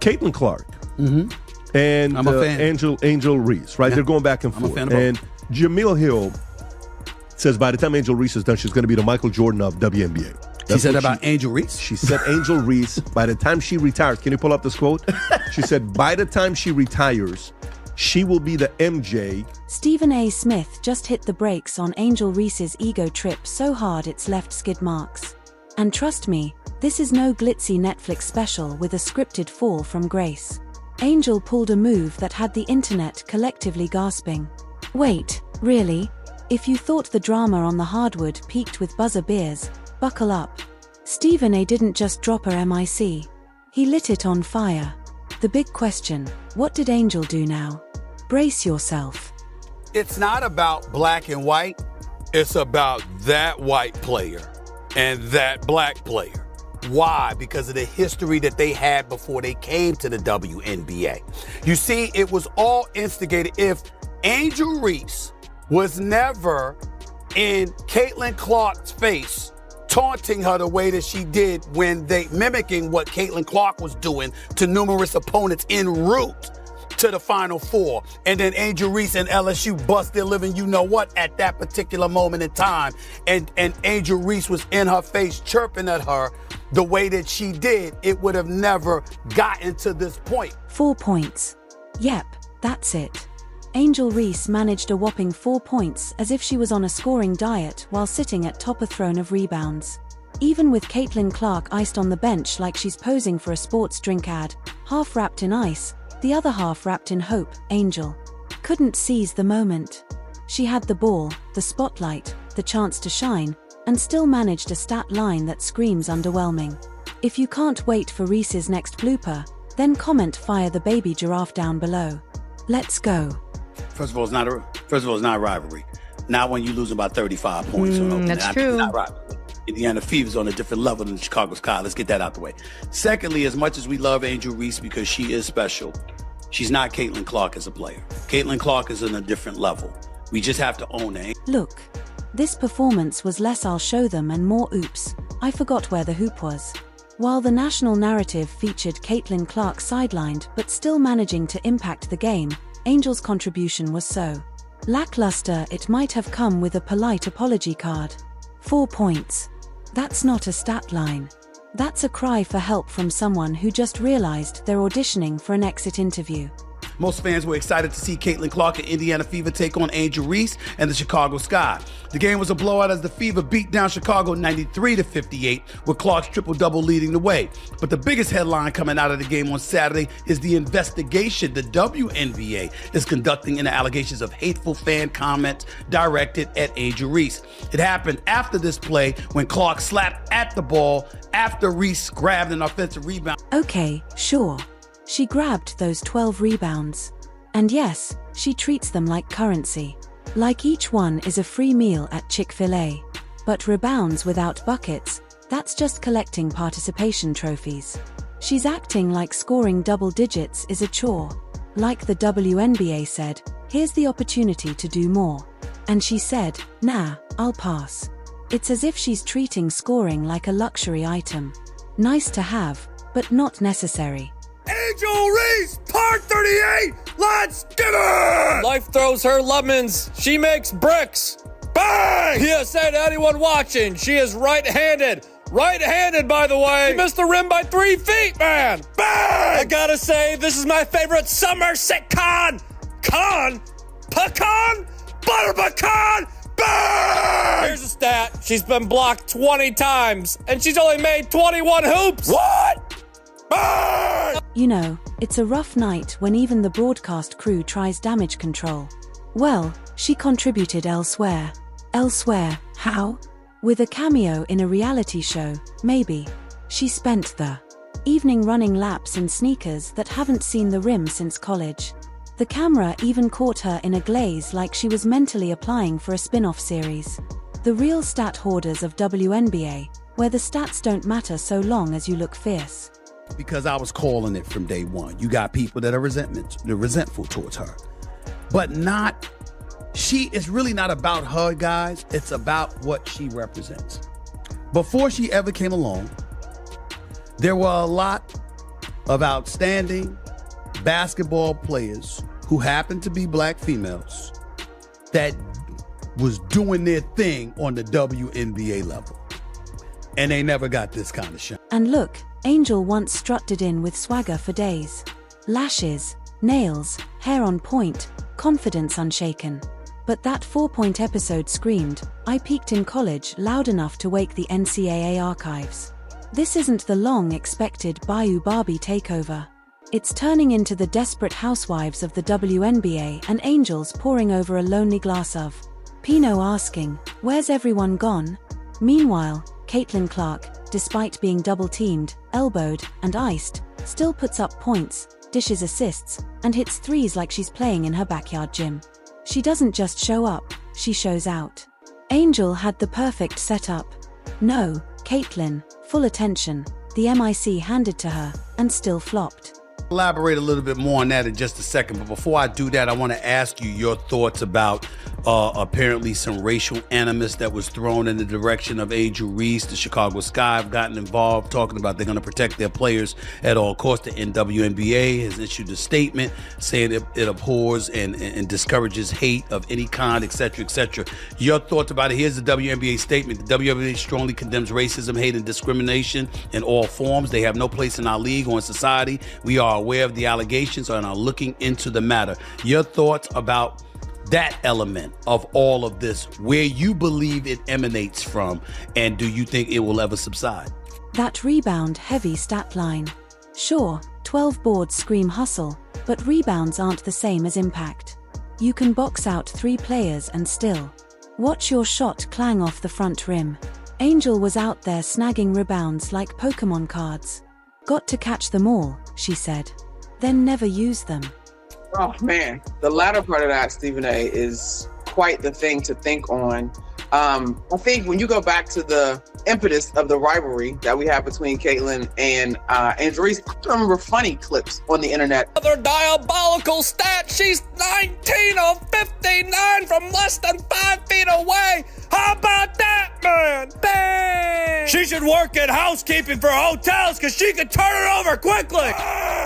Caitlyn Clark and I'm a fan. Angel Reese, right? Yeah. They're going back and forth. I'm a fan of both. And Jamil Hill says by the time Angel Reese is done, she's going to be the Michael Jordan of WNBA. She said about Angel Reese? She said Angel Reese, by the time she retires, can you pull up this quote? She said, by the time she retires, she will be the MJ. Stephen A. Smith just hit the brakes on Angel Reese's ego trip so hard it's left skid marks. And trust me, this is no glitzy Netflix special with a scripted fall from grace. Angel pulled a move that had the internet collectively gasping. Wait, really? If you thought the drama on the hardwood peaked with buzzer beers, buckle up. Stephen A. didn't just drop her MIC. He lit it on fire. The big question, what did Angel do now? Brace yourself. It's not about black and white. It's about that white player and that black player. Why? Because of the history that they had before they came to the WNBA. You see, it was all instigated. If Angel Reese was never in Caitlyn Clark's face, taunting her the way that she did when they mimicking what Caitlyn Clark was doing to numerous opponents en route to the Final Four. And then Angel Reese and LSU bust their living you-know-what at that particular moment in time. And Angel Reese was in her face chirping at her the way that she did. It would have never gotten to this point. 4 points. Yep, that's it. Angel Reese managed a whopping 4 points as if she was on a scoring diet while sitting at top a throne of rebounds. Even with Caitlyn Clark iced on the bench like she's posing for a sports drink ad, half wrapped in ice, the other half wrapped in hope, Angel couldn't seize the moment. She had the ball, the spotlight, the chance to shine, and still managed a stat line that screams underwhelming. If you can't wait for Reese's next blooper, then comment fire the baby giraffe down below. Let's go. First of all, it's not a rivalry. Not when you lose about 35 points. That's true. It's not rivalry. Indiana Fever's on a different level than Chicago Sky. Let's get that out the way. Secondly, as much as we love Angel Reese because she is special, she's not Caitlyn Clark as a player. Caitlyn Clark is on a different level. We just have to own it. Look, this performance was less I'll show them and more oops, I forgot where the hoop was. While the national narrative featured Caitlyn Clark sidelined but still managing to impact the game, Angel's contribution was so lackluster it might have come with a polite apology card. 4 points. That's not a stat line. That's a cry for help from someone who just realized they're auditioning for an exit interview. Most fans were excited to see Caitlyn Clark and Indiana Fever take on Angel Reese and the Chicago Sky. The game was a blowout as the Fever beat down Chicago 93-58, with Clark's triple-double leading the way. But the biggest headline coming out of the game on Saturday is the investigation the WNBA is conducting into allegations of hateful fan comments directed at Angel Reese. It happened after this play when Clark slapped at the ball after Reese grabbed an offensive rebound. Okay, sure. She grabbed those 12 rebounds. And yes, she treats them like currency. Like each one is a free meal at Chick-fil-A. But rebounds without buckets, that's just collecting participation trophies. She's acting like scoring double digits is a chore. Like the WNBA said, here's the opportunity to do more. And she said, nah, I'll pass. It's as if she's treating scoring like a luxury item. Nice to have, but not necessary. Angel Reese, part 38, let's get it! Life throws her lemons. She makes bricks. Bang! PSA to anyone watching, she is right-handed. Right-handed, by the way. She missed the rim by 3 feet, man. Bang! I gotta say, this is my favorite summer sitcom. Pecan? Butter pecan? Bang! Here's a stat. She's been blocked 20 times, and she's only made 21 hoops. What? Bang! You know, it's a rough night when even the broadcast crew tries damage control. Well, she contributed elsewhere. Elsewhere, how? With a cameo in a reality show, maybe. She spent the evening running laps in sneakers that haven't seen the rim since college. The camera even caught her in a glaze like she was mentally applying for a spin-off series. The real stat hoarders of WNBA, where the stats don't matter so long as you look fierce. Because I was calling it from day one. You got people that are resentful towards her. But it's really not about her, guys. It's about what she represents. Before she ever came along, there were a lot of outstanding basketball players who happen to be black females that was doing their thing on the WNBA level. And they never got this kind of shine. And look, Angel once strutted in with swagger for days. Lashes, nails, hair on point, confidence unshaken. But that 4-point episode screamed, "I peaked in college," loud enough to wake the NCAA archives. This isn't the long-expected Bayou Barbie takeover. It's turning into the Desperate Housewives of the WNBA and Angels poring over a lonely glass of Pinot asking, "Where's everyone gone?" Meanwhile, Caitlyn Clark, despite being double-teamed, elbowed, and iced, still puts up points, dishes assists, and hits threes like she's playing in her backyard gym. She doesn't just show up, she shows out. Angel had the perfect setup. No, Caitlyn, full attention, the MIC handed to her, and still flopped. Elaborate a little bit more on that in just a second, but before I do that, I want to ask you your thoughts about apparently some racial animus that was thrown in the direction of Angel Reese. The Chicago Sky have gotten involved, talking about they're going to protect their players at all costs. The WNBA has issued a statement saying it abhors and discourages hate of any kind, etc., etc. Your thoughts about it? Here's the WNBA statement. The WNBA strongly condemns racism, hate, and discrimination in all forms. They have no place in our league or in society. We are aware of the allegations and are looking into the matter. Your thoughts about that element of all of this, where you believe it emanates from, and do you think it will ever subside? That rebound-heavy stat line. Sure, 12 boards scream hustle, but rebounds aren't the same as impact. You can box out 3 players and still watch your shot clang off the front rim. Angel was out there snagging rebounds like Pokemon cards. "Got to catch them all," she said. "Then never use them." Oh man, the latter part of that, Stephen A., is quite the thing to think on. I think when you go back to the impetus of the rivalry that we have between Caitlyn and Angel Reese, I remember funny clips on the internet. Another diabolical stat. She's 19 of 59 from less than 5 feet away. How about that, man? Bang! She should work at housekeeping for hotels because she could turn it over quickly.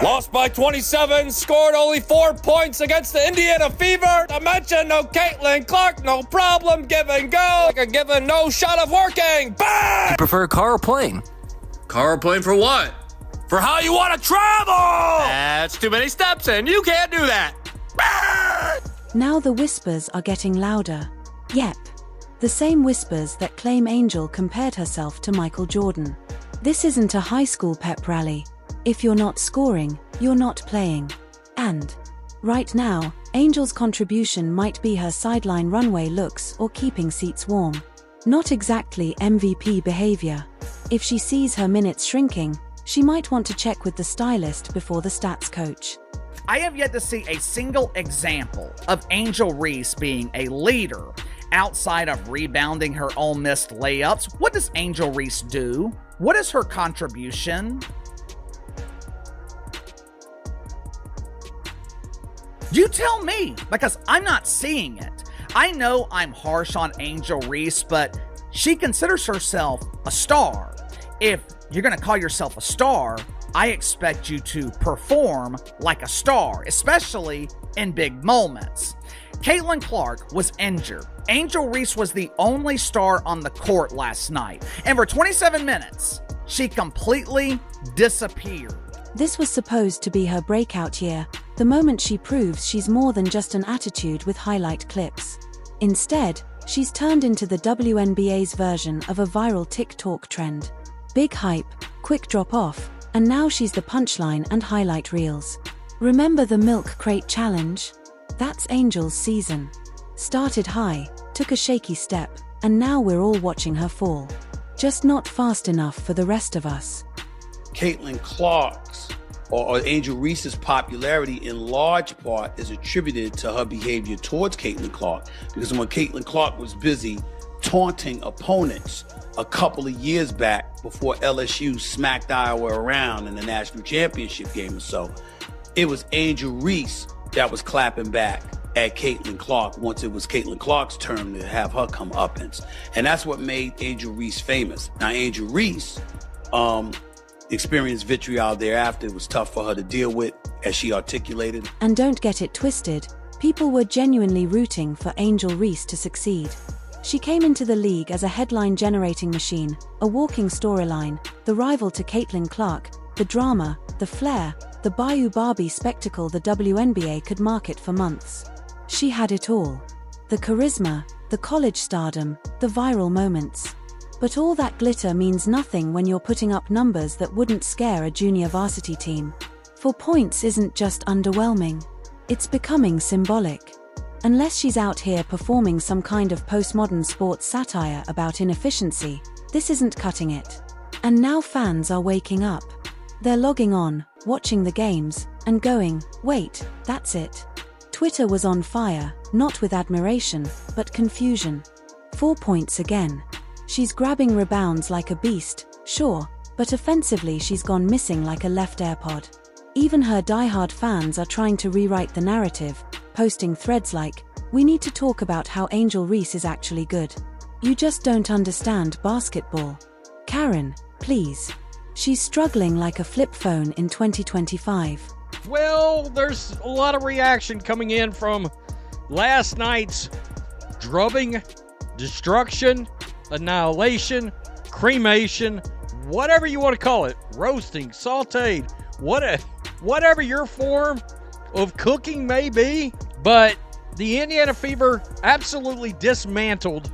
Lost by 27, scored only 4 points against the Indiana Fever. To mention no Caitlyn Clark, no problem, give and go. Like a given no shot of working. Bang! You prefer car or plane? Car or plane for what? For how you want to travel! That's too many steps and you can't do that. Bang! Now the whispers are getting louder. Yep. The same whispers that claim Angel compared herself to Michael Jordan. This isn't a high school pep rally. If you're not scoring, you're not playing. And right now, Angel's contribution might be her sideline runway looks or keeping seats warm. Not exactly MVP behavior. If she sees her minutes shrinking, she might want to check with the stylist before the stats coach. I have yet to see a single example of Angel Reese being a leader outside of rebounding her own missed layups. What does Angel Reese do? What is her contribution? You tell me, because I'm not seeing it. I know I'm harsh on Angel Reese, but she considers herself a star. If you're going to call yourself a star, I expect you to perform like a star, especially in big moments. Caitlyn Clark was injured. Angel Reese was the only star on the court last night, and for 27 minutes, she completely disappeared. This was supposed to be her breakout year, the moment she proves she's more than just an attitude with highlight clips. Instead, she's turned into the WNBA's version of a viral TikTok trend. Big hype, quick drop-off, and now she's the punchline and highlight reels. Remember the milk crate challenge? That's Angel's season. Started high, took a shaky step, and now we're all watching her fall. Just not fast enough for the rest of us. Caitlyn Clark's or Angel Reese's popularity in large part is attributed to her behavior towards Caitlyn Clark, because when Caitlyn Clark was busy taunting opponents a couple of years back before LSU smacked Iowa around in the national championship game or so, it was Angel Reese that was clapping back at Caitlyn Clark once it was Caitlyn Clark's turn to have her comeuppance. And that's what made Angel Reese famous. Now, Angel Reese, experienced vitriol thereafter. It was tough for her to deal with, as she articulated. And don't get it twisted, people were genuinely rooting for Angel Reese to succeed. She came into the league as a headline-generating machine, a walking storyline, the rival to Caitlyn Clark, the drama, the flair, the Bayou Barbie spectacle the WNBA could market for months. She had it all. The charisma, the college stardom, the viral moments. But all that glitter means nothing when you're putting up numbers that wouldn't scare a junior varsity team. 4 points isn't just underwhelming. It's becoming symbolic. Unless she's out here performing some kind of postmodern sports satire about inefficiency, this isn't cutting it. And now fans are waking up. They're logging on, watching the games, and going, wait, that's it. Twitter was on fire, not with admiration, but confusion. 4 points again. She's grabbing rebounds like a beast, sure, but offensively she's gone missing like a left AirPod. Even her diehard fans are trying to rewrite the narrative, posting threads like, "We need to talk about how Angel Reese is actually good. You just don't understand basketball. Karen, please." She's struggling like a flip phone in 2025. Well, there's a lot of reaction coming in from last night's drubbing, destruction, annihilation, cremation, whatever you want to call it, roasting, sauteed, whatever your form of cooking may be. But the Indiana Fever absolutely dismantled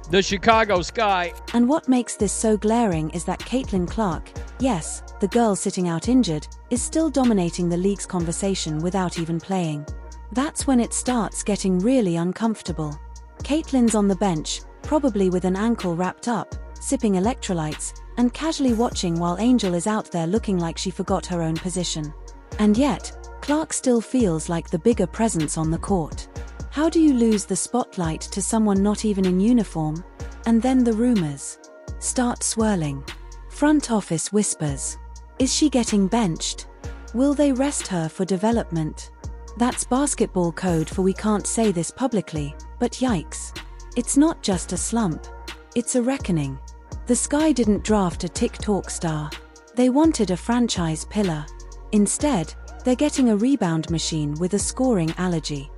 the Chicago Sky. And what makes this so glaring is that Caitlyn Clark, yes, the girl sitting out injured, is still dominating the league's conversation without even playing. That's when it starts getting really uncomfortable. Caitlyn's on the bench, probably with an ankle wrapped up, sipping electrolytes, and casually watching while Angel is out there looking like she forgot her own position. And yet, Clark still feels like the bigger presence on the court. How do you lose the spotlight to someone not even in uniform? And then the rumors start swirling. Front office whispers. Is she getting benched? Will they rest her for development? That's basketball code for we can't say this publicly, but yikes. It's not just a slump. It's a reckoning. The Sky didn't draft a TikTok star. They wanted a franchise pillar. Instead, they're getting a rebound machine with a scoring allergy.